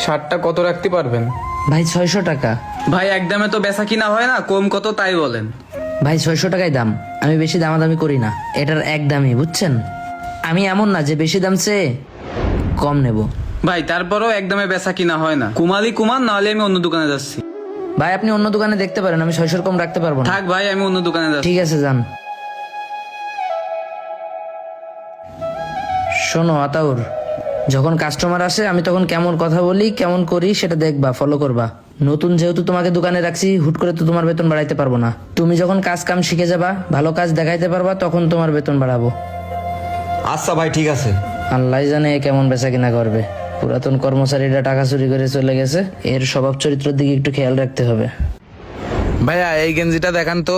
শার্টটা কত রাখতে পারবেন? ভাই 600 টাকা। ভাই একদমে তো বেচা কিনা হয় না, কম কত তাই বলেন। ভাই 600 টাকাই দাম, আমি বেশি দামাদামি করি না, এটার এক দামই, বুঝছেন? আমি এমন না যে বেশি দাম চেয়ে কম নেব। ভাই তারপরেও একদমে বেচা কিনা হয় না, কুমালি কুমার, নাহলে আমি অন্য দোকানে যাচ্ছি। ভাই আপনি অন্য দোকানে দেখতে পারেন, আমি 600 কম রাখতে পারবো না। থাক ভাই, আমি অন্য দোকানে যাচ্ছি। ঠিক আছে, যান। শোনো আতাউর, যখন কাস্টমার আসে আমি তখন কেমন কথা বলি, কেমন করি সেটা দেখবা, ফলো করবা। নতুন যেহেতু তোমাকে দোকানে রাখছি, হুট করে তো তোমার বেতন বাড়াইতে পারবো না। তুমি যখন কাজ কাম শিখে যাবা, ভালো কাজ দেখাইতে পারবা, তখন তোমার বেতন বাড়াবো। আচ্ছা ভাই, ঠিক আছে। আল্লাহ জানে এ কেমন বেচা কিনা করবে। পুরাতন কর্মচারীরা টাকা চুরি করে চলে গেছে, এর স্বভাব চরিত্রের দিকে একটু খেয়াল রাখতে হবে। ভাইয়া এই গেঞ্জিটা দেখান তো।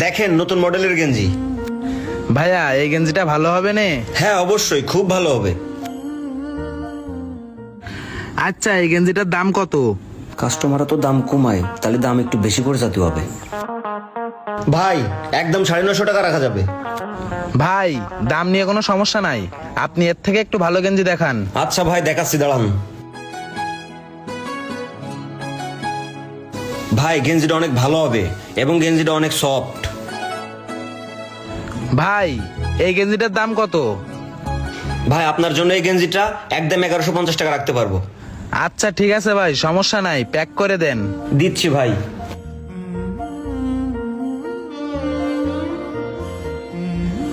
দেখেন, নতুন মডেলের গেঞ্জি। ভাইয়া এই গেঞ্জিটা ভালো হবে নে? হ্যাঁ অবশ্যই, খুব ভালো হবে। আচ্ছা এই গেঞ্জিটার দাম কত? কাস্টমাররা তো দাম কমায়, তাহলে দাম একটু বেশি করে যেতে হবে। ভাই একদম 950 টাকা রাখা যাবে। ভাই দাম নিয়ে কোনো সমস্যা নাই, আপনি এর থেকে একটু ভালো গেঞ্জি দেখান। আচ্ছা ভাই, দেখাচ্ছি, দাঁড়ান। ভাই গেঞ্জিটা অনেক ভালো হবে এবং গেঞ্জিটা অনেক সফট। ভাই এই গেঞ্জিটার দাম কত? ভাই আপনার জন্য এই গেঞ্জিটা একদম 1150 টাকা রাখতে পারবো। আচ্ছা ঠিক আছে ভাই, সমস্যা নাই, প্যাক করে দেন। দিচ্ছি ভাই।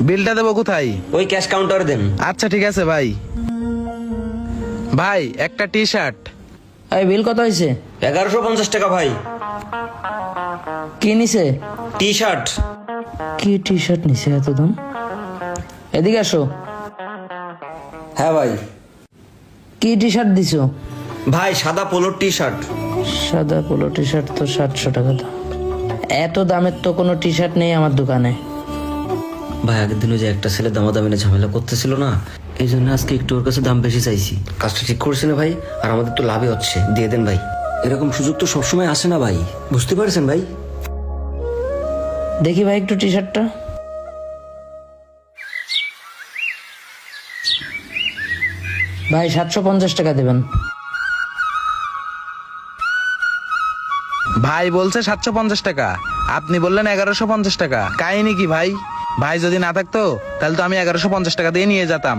বিলটা দেবো কোথায়? ওই ক্যাশ কাউন্টারে দেন। আচ্ছা ঠিক আছে ভাই। ভাই একটা টি শার্ট। এই বিল কত হয়েছে? 1150 টাকা ভাই। কি নিছে? T shirt. কি টি শার্ট নিছে এত দাম? এদিকে আসো। হ্যাঁ ভাই। কি টি শার্ট দিছো? ভাই সাদা পোলোর টি শার্ট। সাদা পোলো টি শার্ট তো 700 টাকা দাম। এত দামের তো কোনো টি শার্ট নেই আমার দোকানে। ভাই আগের দিনও যে একটা ছেলে দামাদামি নিয়ে ঝামেলা করতেছিল না, এই জন্য আজকে একটু ওর কাছে দাম বেশি চাইছি। কাজটা ঠিক করছে না ভাই, আর আমাদের তো লাভই হচ্ছে। দিয়ে দেন ভাই, এরকম সুযোগ তো সবসময় আসে না ভাই, বুঝতে পারছেন ভাই? দেখি ভাই একটু টি শার্টটা। ভাই 750 টাকা দেবেন। ভাই বলছে 750 টাকা, আপনি বললেন 1150 টাকা। কাহিনী কি ভাই? ভাই যদি না থাকতো তাহলে তো আমি 1150 টাকা দিয়ে নিয়ে যেতাম।